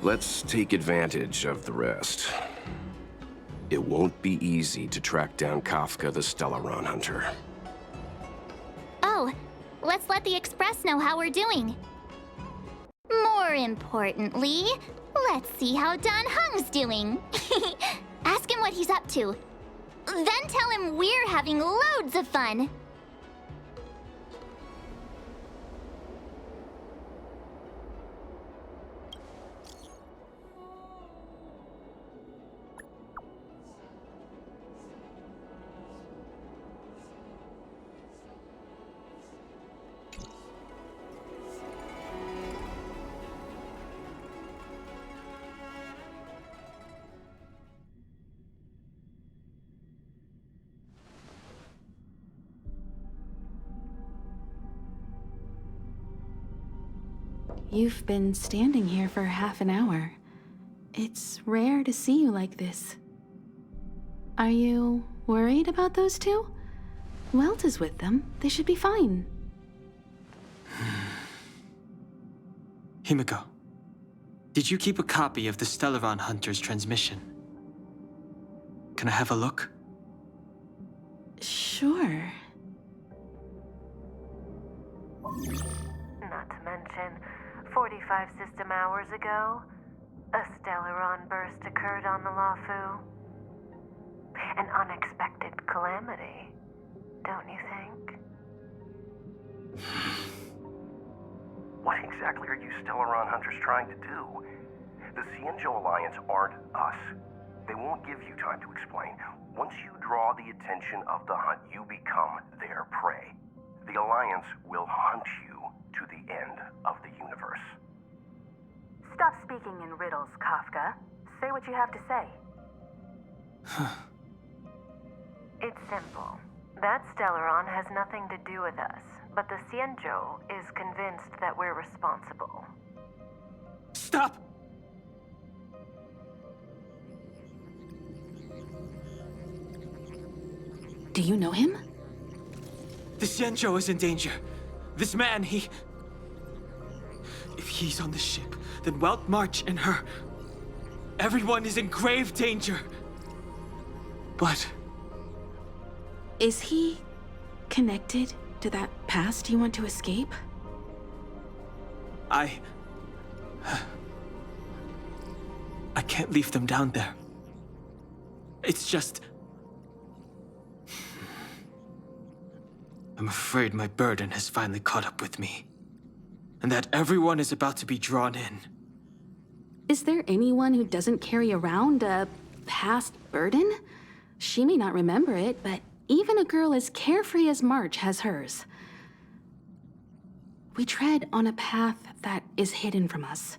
Let's take advantage of the rest. It won't be easy to track down Kafka the Stellaron Hunter. Oh, let's let the Express know how we're doing. More importantly, let's see how Don Hung's doing. Ask him what he's up to. Then tell him we're having loads of fun. You've been standing here for half an hour. It's rare to see you like this. Are you worried about those two? Welt is with them. They should be fine. Himiko, did you keep a copy of the Stellaron Hunter's transmission? Can I have a look? Sure. Not to mention, 45 system hours ago, a Stellaron burst occurred on the Luofu. An unexpected calamity, don't you think? What exactly are you Stellaron Hunters trying to do? The Xianzhou Alliance aren't us. They won't give you time to explain. Once you draw the attention of the hunt, you become their prey. The Alliance will hunt you to the end of the universe. Stop speaking in riddles, Kafka. Say what you have to say. It's simple. That Stellaron has nothing to do with us, but the Xianzhou is convinced that we're responsible. Stop! Do you know him? The Xianzhou is in danger. This man, he... If he's on the ship, then Welt, March, and her... Everyone is in grave danger. But... Is he connected to that past you want to escape? I can't leave them down there. It's just... I'm afraid my burden has finally caught up with me. And that everyone is about to be drawn in. Is there anyone who doesn't carry around a past burden? She may not remember it, but even a girl as carefree as March has hers. We tread on a path that is hidden from us.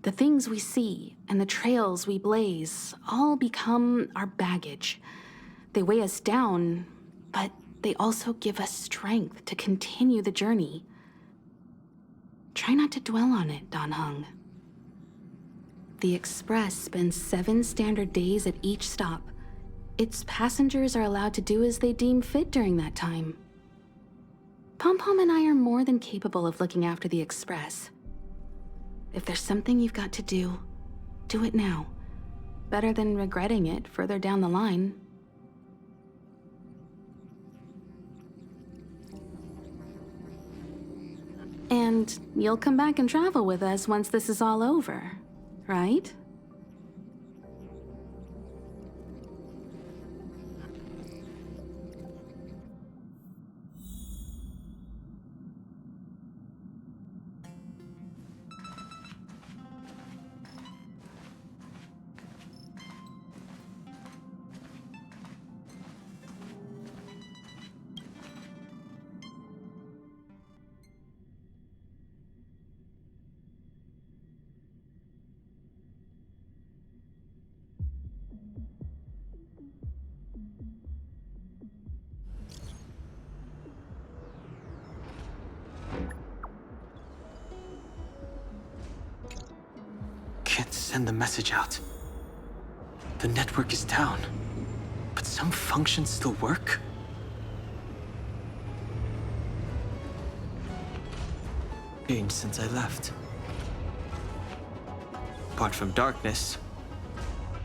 The things we see and the trails we blaze all become our baggage. They weigh us down, but they also give us strength to continue the journey. Try not to dwell on it, Don Hung. The Express spends 7 standard days at each stop. Its passengers are allowed to do as they deem fit during that time. Pom-Pom and I are more than capable of looking after the Express. If there's something you've got to do, do it now. Better than regretting it further down the line. And you'll come back and travel with us once this is all over, right? Can't send the message out. The network is down, but some functions still work? Changed since I left. apart from darkness,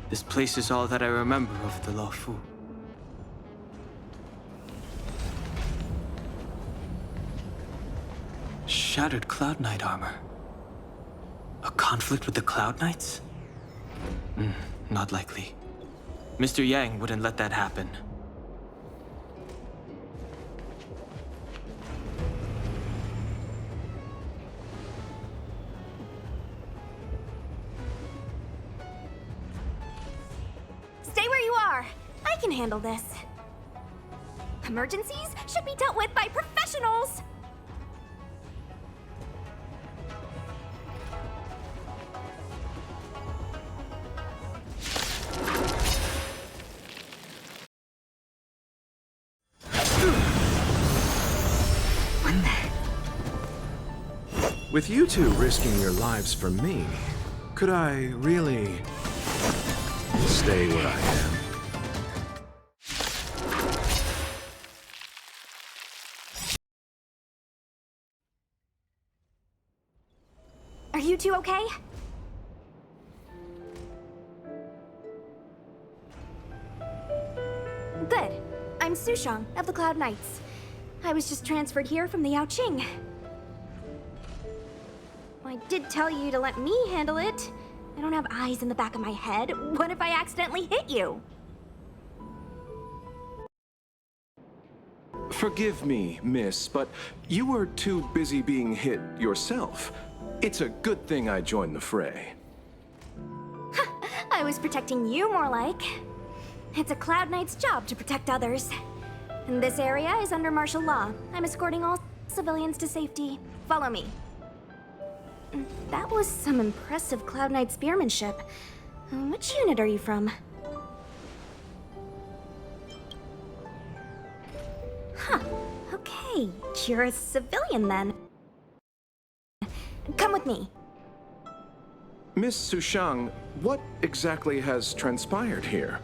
this place is all that I remember of the Luofu. Shattered Cloud Knight armor. A conflict with the Cloud Knights? Not likely. Mr. Yang wouldn't let that happen. Stay where you are. I can handle this. Emergencies should be dealt with by professionals. With you two risking your lives for me, could I really stay where I am? Are you two okay? Good. I'm Sushang of the Cloud Knights. I was just transferred here from the Yaoqing. I did tell you to let me handle it. I don't have eyes in the back of my head. What if I accidentally hit you? Forgive me, miss, but you were too busy being hit yourself. It's a good thing I joined the fray. I was protecting you more like. It's a Cloud Knight's job to protect others. And this area is under martial law. I'm escorting all civilians to safety. Follow me. That was some impressive Cloud Knight spearmanship. Which unit are you from? Huh. Okay, you're a civilian then. Come with me. Miss Sushang, what exactly has transpired here?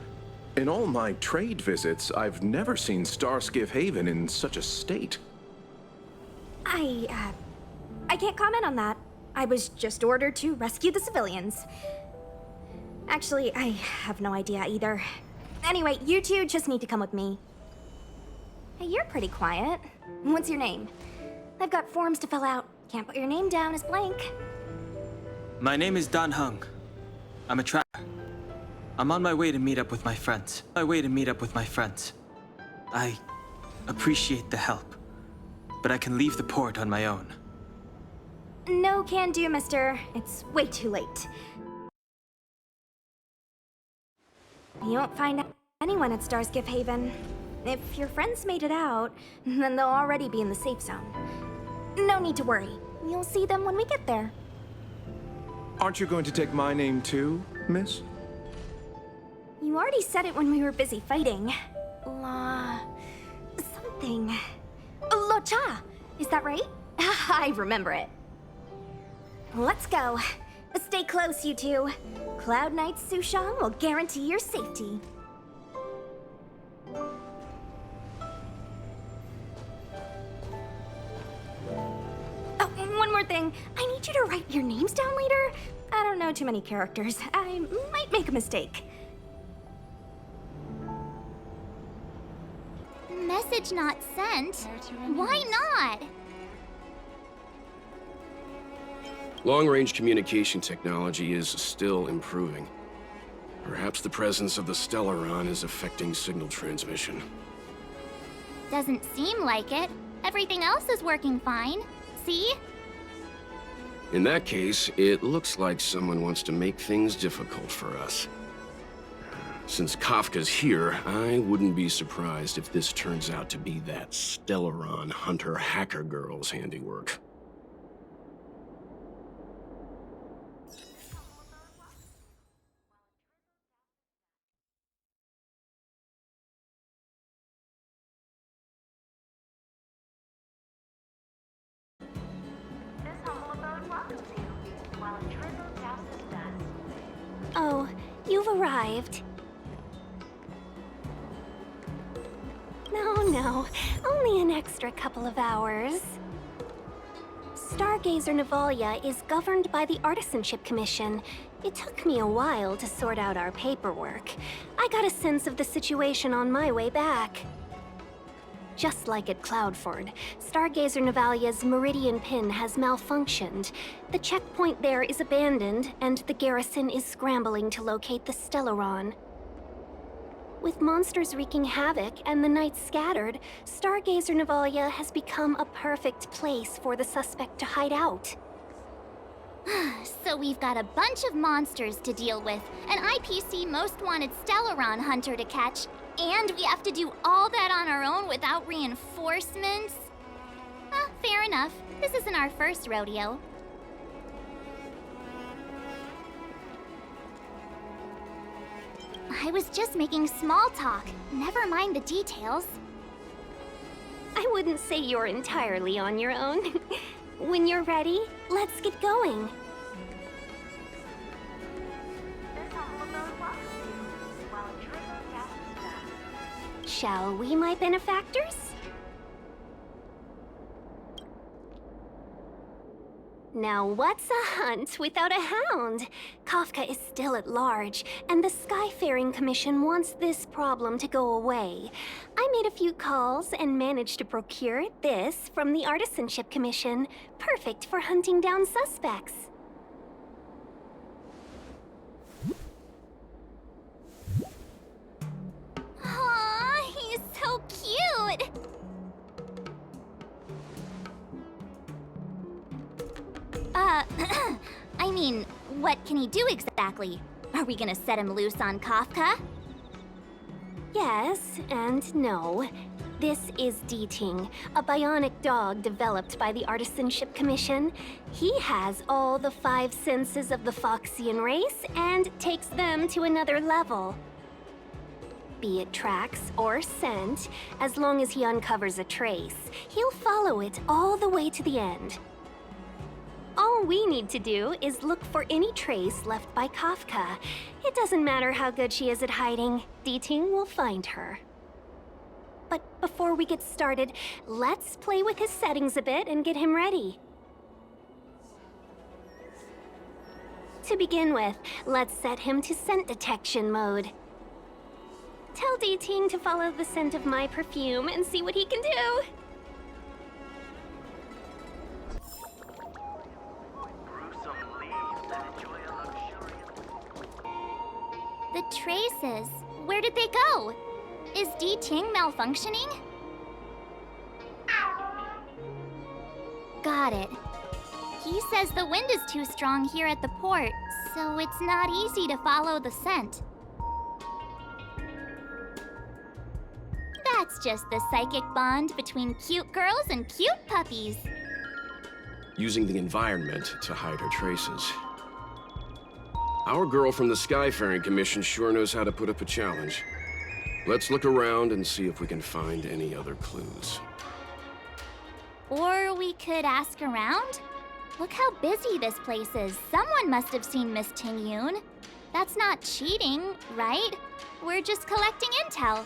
In all my trade visits, I've never seen Starskiff Haven in such a state. I can't comment on that. I was just ordered to rescue the civilians. Actually, I have no idea either. Anyway, you two just need to come with me. Hey, you're pretty quiet. What's your name? I've got forms to fill out. Can't put your name down as blank. My name is Dan Heng. I'm a traveler. I'm on my way to meet up with my friends. I appreciate the help, but I can leave the port on my own. No can do, mister. It's way too late. You won't find anyone at Starskiff Haven. If your friends made it out, then they'll already be in the safe zone. No need to worry. You'll see them when we get there. Aren't you going to take my name too, miss? You already said it when we were busy fighting. Something. Lo Cha! Is that right? I remember it. Let's go. Stay close, you two. Cloud Knight Sushang will guarantee your safety. Oh, one more thing. I need you to write your names down later. I don't know too many characters. I might make a mistake. Message not sent? Why not? Long-range communication technology is still improving. Perhaps the presence of the Stellaron is affecting signal transmission. Doesn't seem like it. Everything else is working fine. See? In that case, it looks like someone wants to make things difficult for us. Since Kafka's here, I wouldn't be surprised if this turns out to be that Stellaron hunter hacker girl's handiwork. Oh, you've arrived. No, only an extra couple of hours. Stargazer Navalia is governed by the Artisanship Commission. It took me a while to sort out our paperwork. I got a sense of the situation on my way back. Just like at Cloudford, Stargazer Navalia's Meridian Pin has malfunctioned. The checkpoint there is abandoned, and the garrison is scrambling to locate the Stellaron. With monsters wreaking havoc and the night scattered, Stargazer Navalia has become a perfect place for the suspect to hide out. So we've got a bunch of monsters to deal with, an IPC Most Wanted Stellaron hunter to catch, and we have to do all that on our own without reinforcements? Fair enough. This isn't our first rodeo. I was just making small talk. Never mind the details. I wouldn't say you're entirely on your own. When you're ready, let's get going. Shall we, my benefactors? Now what's a hunt without a hound? Kafka is still at large, and the Skyfaring Commission wants this problem to go away. I made a few calls and managed to procure this from the Artisanship Commission. Perfect for hunting down suspects. Aw, he's so cute! I mean, what can he do exactly? Are we gonna set him loose on Kafka? Yes and no. This is Deeting, a bionic dog developed by the Artisanship Commission. He has all the 5 senses of the Foxian race and takes them to another level. Be it tracks or scent, as long as he uncovers a trace, he'll follow it all the way to the end. All we need to do is look for any trace left by Kafka. It doesn't matter how good she is at hiding, Deeting will find her. But before we get started, let's play with his settings a bit and get him ready. To begin with, let's set him to scent detection mode. Tell Deeting to follow the scent of my perfume and see what he can do. The traces. Where did they go? Is Deeting malfunctioning? Got it. He says the wind is too strong here at the port, so it's not easy to follow the scent. That's just the psychic bond between cute girls and cute puppies. Using the environment to hide her traces. Our girl from the Skyfaring Commission sure knows how to put up a challenge. Let's look around and see if we can find any other clues. Or we could ask around? Look how busy this place is. Someone must have seen Miss Ting-Yoon. That's not cheating, right? We're just collecting intel.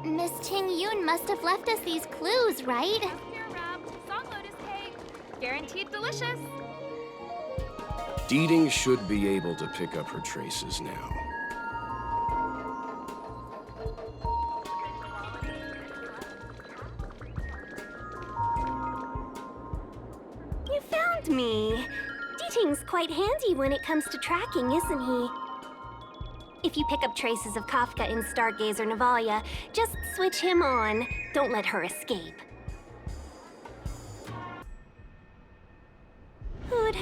Miss Ting-Yoon must have left us these clues, right? Here, Rab. Song lotus cake. Guaranteed delicious. Deeting should be able to pick up her traces now. You found me. Deeting's quite handy when it comes to tracking, isn't he? If you pick up traces of Kafka in Stargazer Navalia, just switch him on. Don't let her escape.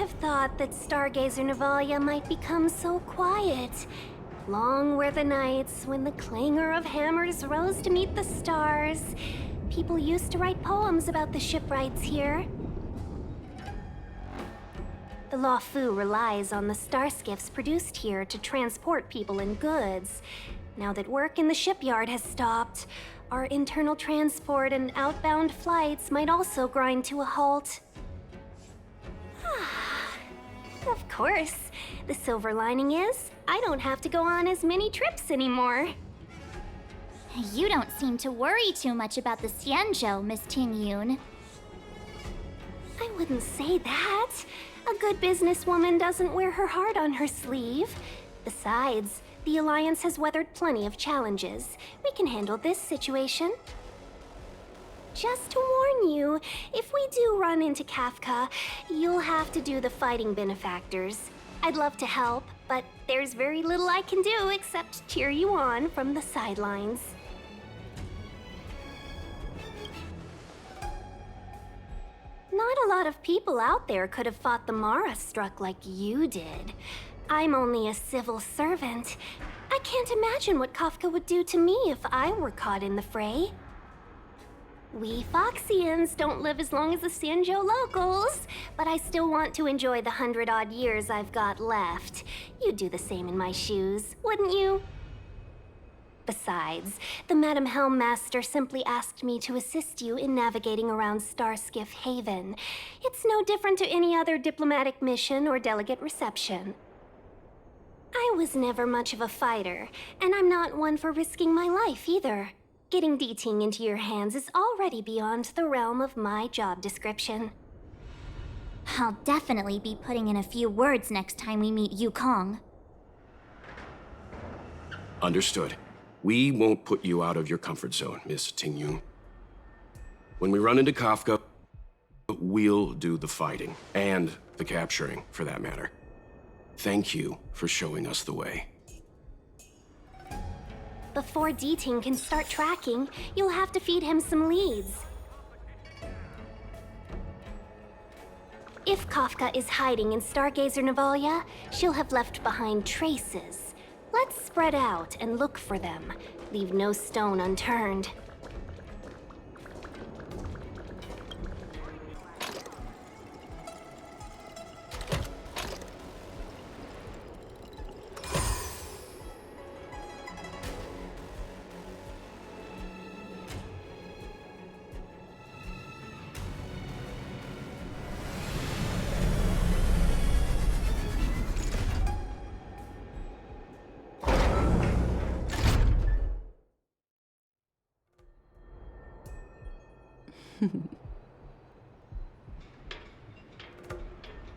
have thought that Stargazer Navalia might become so quiet. Long were the nights when the clangor of hammers rose to meet the stars. People used to write poems about the shipwrights here. The Luofu relies on the star skiffs produced here to transport people and goods. Now that work in the shipyard has stopped, our internal transport and outbound flights might also grind to a halt. Of course. The silver lining is, I don't have to go on as many trips anymore. You don't seem to worry too much about the Xianzhou, Miss Tingyun. I wouldn't say that. A good businesswoman doesn't wear her heart on her sleeve. Besides, the Alliance has weathered plenty of challenges. We can handle this situation. Just to warn you, if we do run into Kafka, you'll have to do the fighting benefactors. I'd love to help, but there's very little I can do except cheer you on from the sidelines. Not a lot of people out there could have fought the Mara struck like you did. I'm only a civil servant. I can't imagine what Kafka would do to me if I were caught in the fray. We Foxians don't live as long as the Xianzhou locals, but I still want to enjoy the 100-odd years I've got left. You'd do the same in my shoes, wouldn't you? Besides, the Madam Helmmaster simply asked me to assist you in navigating around Starskiff Haven. It's no different to any other diplomatic mission or delegate reception. I was never much of a fighter, and I'm not one for risking my life either. Getting D-Ting into your hands is already beyond the realm of my job description. I'll definitely be putting in a few words next time we meet Yukong. Understood. We won't put you out of your comfort zone, Miss Tingyun. When we run into Kafka, we'll do the fighting, and the capturing, for that matter. Thank you for showing us the way. Before D-Ting can start tracking, you'll have to feed him some leads. If Kafka is hiding in Stargazer Navalia, she'll have left behind traces. Let's spread out and look for them. Leave no stone unturned.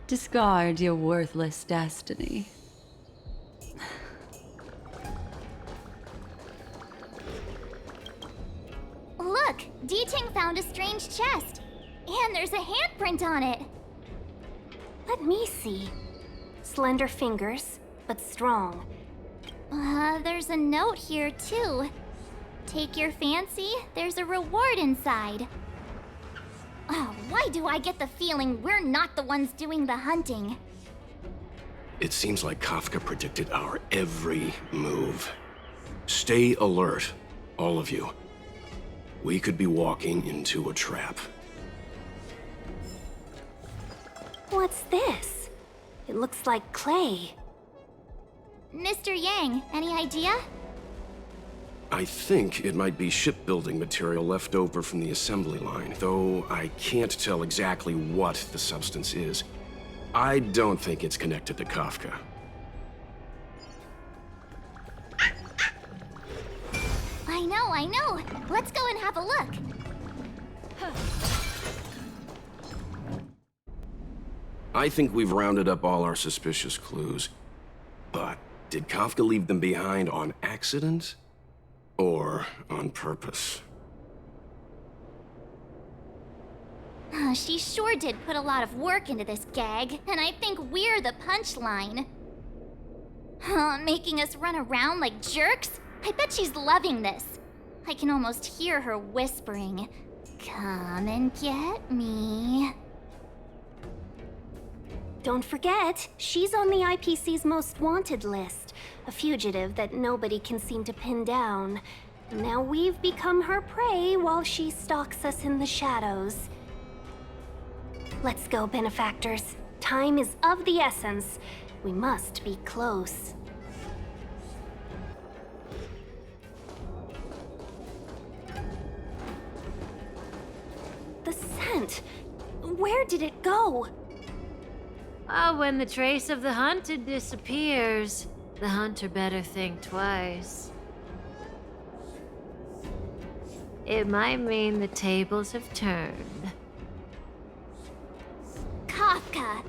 Discard your worthless destiny. Look! D-Ting found a strange chest. And there's a handprint on it. Let me see. Slender fingers, but strong. There's a note here, too. Take your fancy, there's a reward inside. Oh, why do I get the feeling we're not the ones doing the hunting? It seems like Kafka predicted our every move. Stay alert, all of you. We could be walking into a trap. What's this? It looks like clay. Mr. Yang, any idea? I think it might be shipbuilding material left over from the assembly line, though I can't tell exactly what the substance is. I don't think it's connected to Kafka. I know. Let's go and have a look. I think we've rounded up all our suspicious clues. But did Kafka leave them behind on accident? Or on purpose? She sure did put a lot of work into this gag, and I think we're the punchline. Making us run around like jerks? I bet she's loving this. I can almost hear her whispering, "Come and get me." Don't forget, she's on the IPC's most wanted list. A fugitive that nobody can seem to pin down. Now we've become her prey while she stalks us in the shadows. Let's go, benefactors. Time is of the essence. We must be close. The scent. Where did it go? When the trace of the hunted disappears, the hunter better think twice. It might mean the tables have turned. Kafka!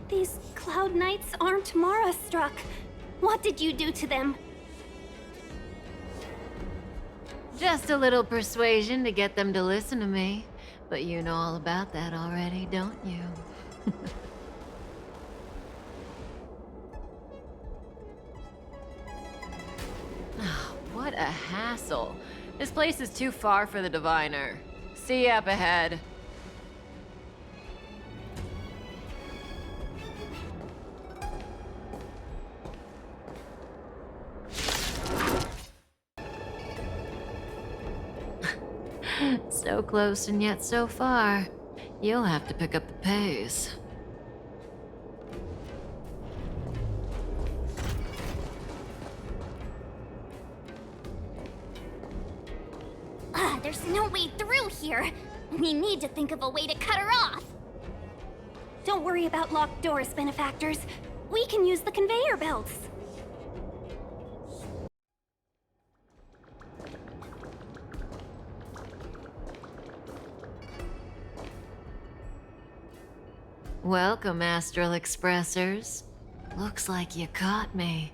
These Cloud Knights aren't Mara-struck. What did you do to them? Just a little persuasion to get them to listen to me. But you know all about that already, don't you? What a hassle. This place is too far for the diviner. See you up ahead. So close and yet so far. You'll have to pick up the pace. There's no way through here. We need to think of a way to cut her off. Don't worry about locked doors, benefactors. We can use the conveyor belts. Welcome, Astral Expressors. Looks like you caught me.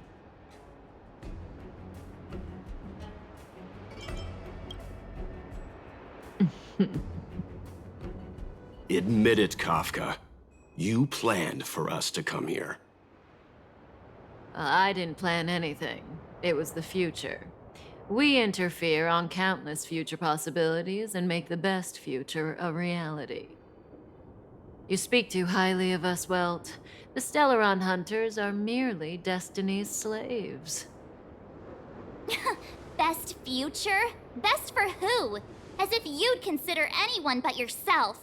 Admit it, Kafka. You planned for us to come here. I didn't plan anything. It was the future. We interfere on countless future possibilities and make the best future a reality. You speak too highly of us, Welt. The Stellaron Hunters are merely Destiny's slaves. Best future? Best for who? As if you'd consider anyone but yourself.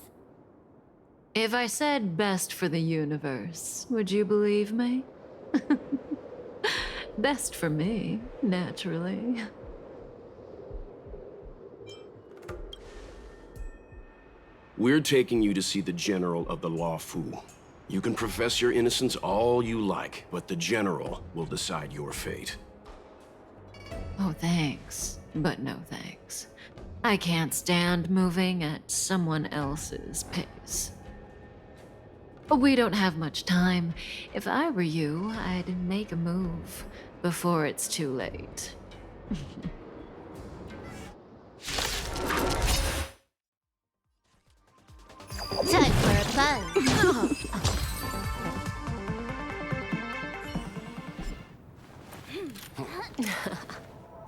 If I said best for the universe, would you believe me? Best for me, naturally. We're taking you to see the General of the Luofu. You can profess your innocence all you like, but the General will decide your fate. Oh, thanks, but no thanks. I can't stand moving at someone else's pace. We don't have much time. If I were you, I'd make a move before it's too late. Time for a buzz.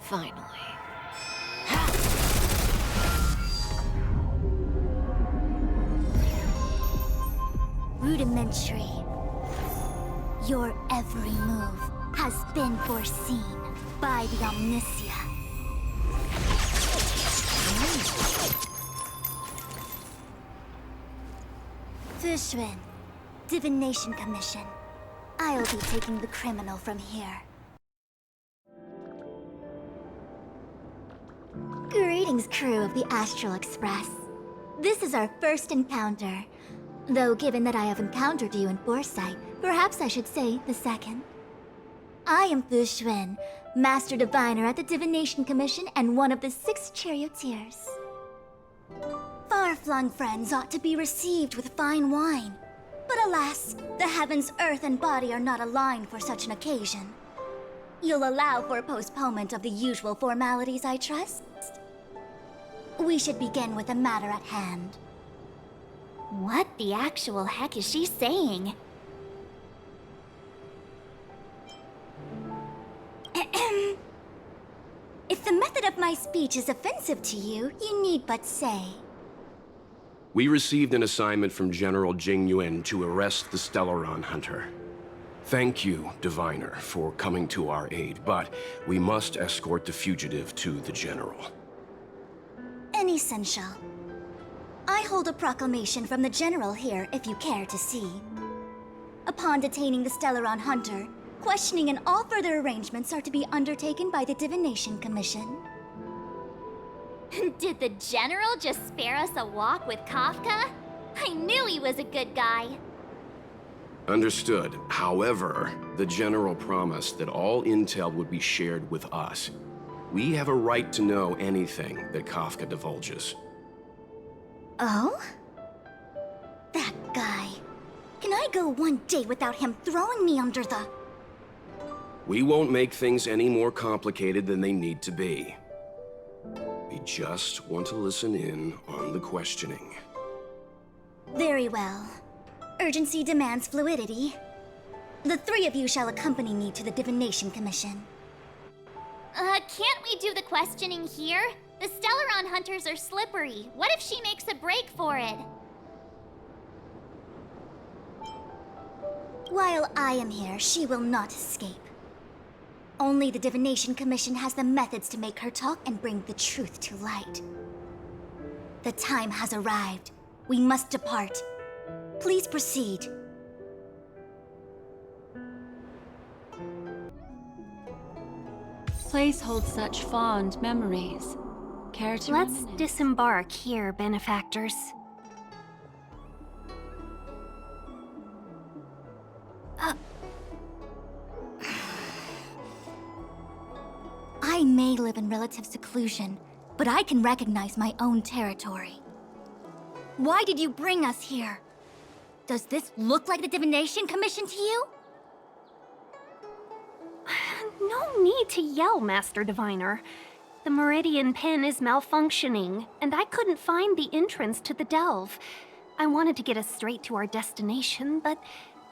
Finally. Rudimentary. Your every move has been foreseen by the Omniscient. Fushun, Divination Commission. I'll be taking the criminal from here. Greetings, crew of the Astral Express. This is our first encounter. Though given that I have encountered you in foresight, perhaps I should say the second. I am Fushun, Master Diviner at the Divination Commission and one of the 6 charioteers. Far-flung friends ought to be received with fine wine. But alas, the heavens, earth, and body are not aligned for such an occasion. You'll allow for a postponement of the usual formalities, I trust? We should begin with the matter at hand. What the actual heck is she saying? If the method of my speech is offensive to you, you need but say. We received an assignment from General Jing Yuan to arrest the Stellaron Hunter. Thank you, Diviner, for coming to our aid, but we must escort the fugitive to the General. An essential. I hold a proclamation from the General here, if you care to see. Upon detaining the Stellaron Hunter, questioning and all further arrangements are to be undertaken by the Divination Commission. Did the General just spare us a walk with Kafka? I knew he was a good guy. Understood. However, the General promised that all intel would be shared with us. We have a right to know anything that Kafka divulges. Oh? That guy. Can I go one day without him throwing me under the... We won't make things any more complicated than they need to be. We just want to listen in on the questioning. Very well. Urgency demands fluidity. The three of you shall accompany me to the Divination Commission. Can't we do the questioning here? The Stellaron Hunters are slippery. What if she makes a break for it? While I am here, she will not escape. Only the Divination Commission has the methods to make her talk and bring the truth to light. The time has arrived. We must depart. Please proceed. Place holds such fond memories. Care to Let's reminisce? disembark here, benefactors. I may live in relative seclusion, but I can recognize my own territory. Why did you bring us here? Does this look like the Divination Commission to you? No need to yell, Master Diviner. The Meridian pin is malfunctioning, and I couldn't find the entrance to the delve. I wanted to get us straight to our destination, but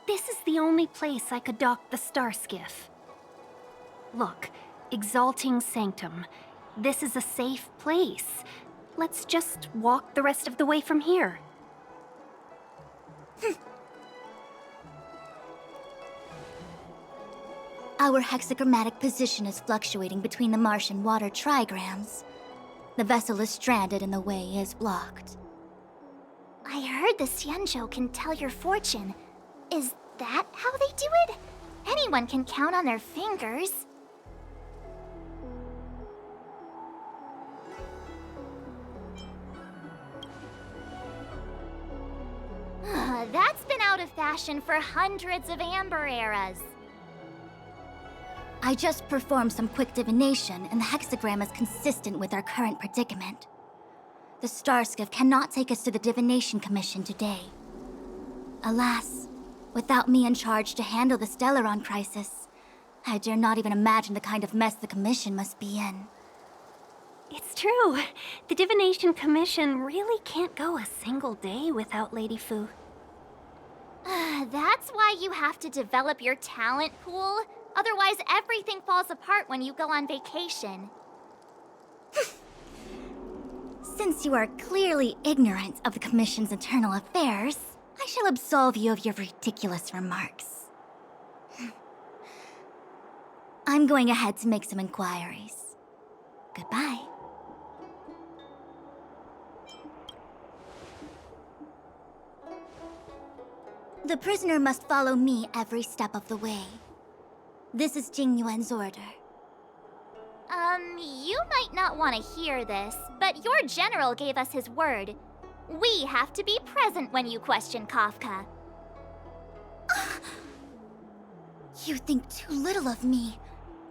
this is the only place I could dock the star skiff. Look, Exalting Sanctum. This is a safe place. Let's just walk the rest of the way from here. Our hexagrammatic position is fluctuating between the marsh and water trigrams. The vessel is stranded and the way is blocked. I heard the Xianzhou can tell your fortune. Is that how they do it? Anyone can count on their fingers. That's been out of fashion for hundreds of Amber eras. I just performed some quick divination, and the hexagram is consistent with our current predicament. The Starskiff cannot take us to the Divination Commission today. Alas, without me in charge to handle the Stellaron crisis, I dare not even imagine the kind of mess the Commission must be in. It's true. The Divination Commission really can't go a single day without Lady Fu. That's why you have to develop your talent pool. Otherwise, everything falls apart when you go on vacation. Since you are clearly ignorant of the Commission's internal affairs, I shall absolve you of your ridiculous remarks. I'm going ahead to make some inquiries. Goodbye. The prisoner must follow me every step of the way. This is Jing Yuan's order. You might not want to hear this, but your general gave us his word. We have to be present when you question Kafka. You think too little of me.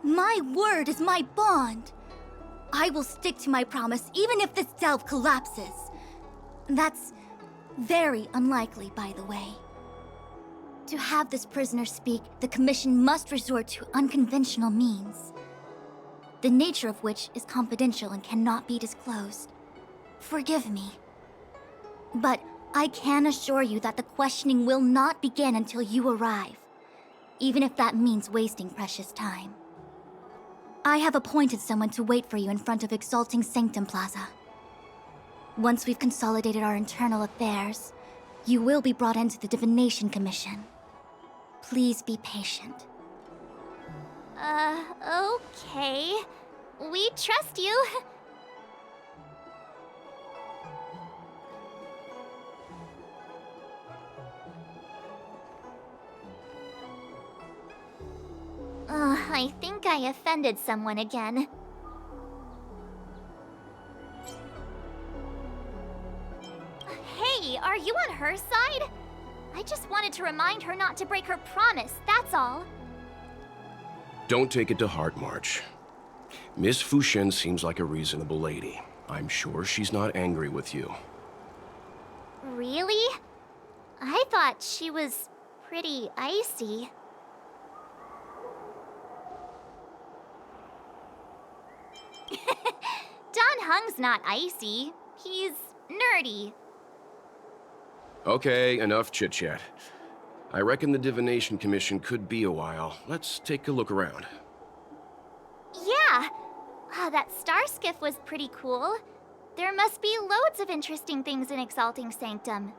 My word is my bond. I will stick to my promise even if this delve collapses. That's very unlikely, by the way. To have this prisoner speak, the Commission must resort to unconventional means, the nature of which is confidential and cannot be disclosed. Forgive me. But I can assure you that the questioning will not begin until you arrive, even if that means wasting precious time. I have appointed someone to wait for you in front of Exalting Sanctum Plaza. Once we've consolidated our internal affairs, you will be brought into the Divination Commission. Please be patient. Okay. We trust you. I think I offended someone again. Hey, are you on her side? I just wanted to remind her not to break her promise, that's all. Don't take it to heart, March. Miss Fushen seems like a reasonable lady. I'm sure she's not angry with you. Really? I thought she was pretty icy. Don Hung's not icy. He's nerdy. Okay, enough chit-chat. I reckon the Divination Commission could be a while. Let's take a look around. Yeah! That star skiff was pretty cool. There must be loads of interesting things in Exalting Sanctum.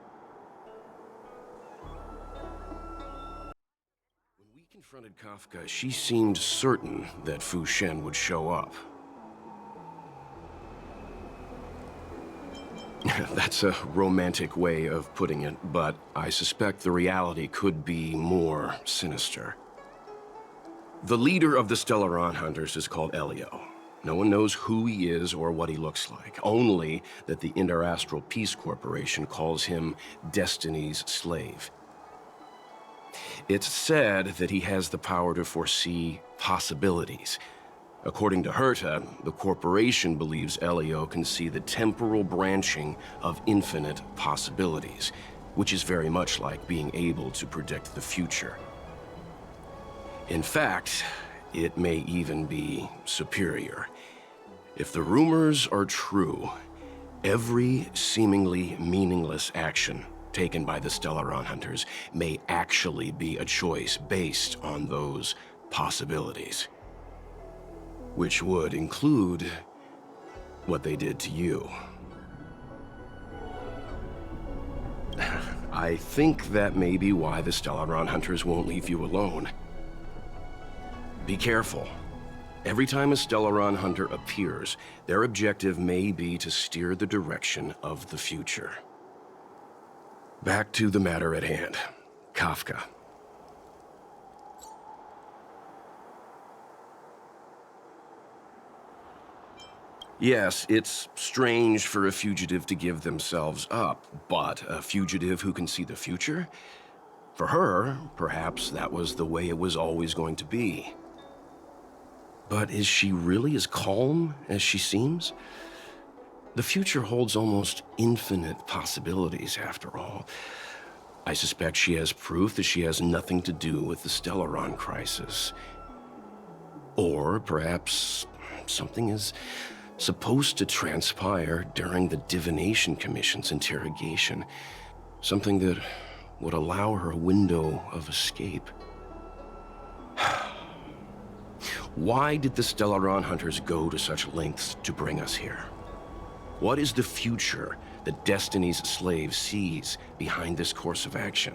When we confronted Kafka, she seemed certain that Fushen would show up. That's a romantic way of putting it, but I suspect the reality could be more sinister. The leader of the Stellaron Hunters is called Elio. No one knows who he is or what he looks like, only that the Interastral Peace Corporation calls him Destiny's slave. It's said that he has the power to foresee possibilities. According to Herta, the corporation believes Elio can see the temporal branching of infinite possibilities, which is very much like being able to predict the future. In fact, it may even be superior. If the rumors are true, every seemingly meaningless action taken by the Stellaron Hunters may actually be a choice based on those possibilities. Which would include what they did to you. I think that may be why the Stellaron Hunters won't leave you alone. Be careful. Every time a Stellaron Hunter appears, their objective may be to steer the direction of the future. Back to the matter at hand. Kafka. Yes, it's strange for a fugitive to give themselves up, but a fugitive who can see the future? For her, perhaps that was the way it was always going to be. But is she really as calm as she seems? The future holds almost infinite possibilities, after all. I suspect she has proof that she has nothing to do with the Stellaron crisis. Or perhaps something is supposed to transpire during the Divination Commission's interrogation. Something that would allow her a window of escape. Why did the Stellaron Hunters go to such lengths to bring us here? What is the future that Destiny's slave sees behind this course of action?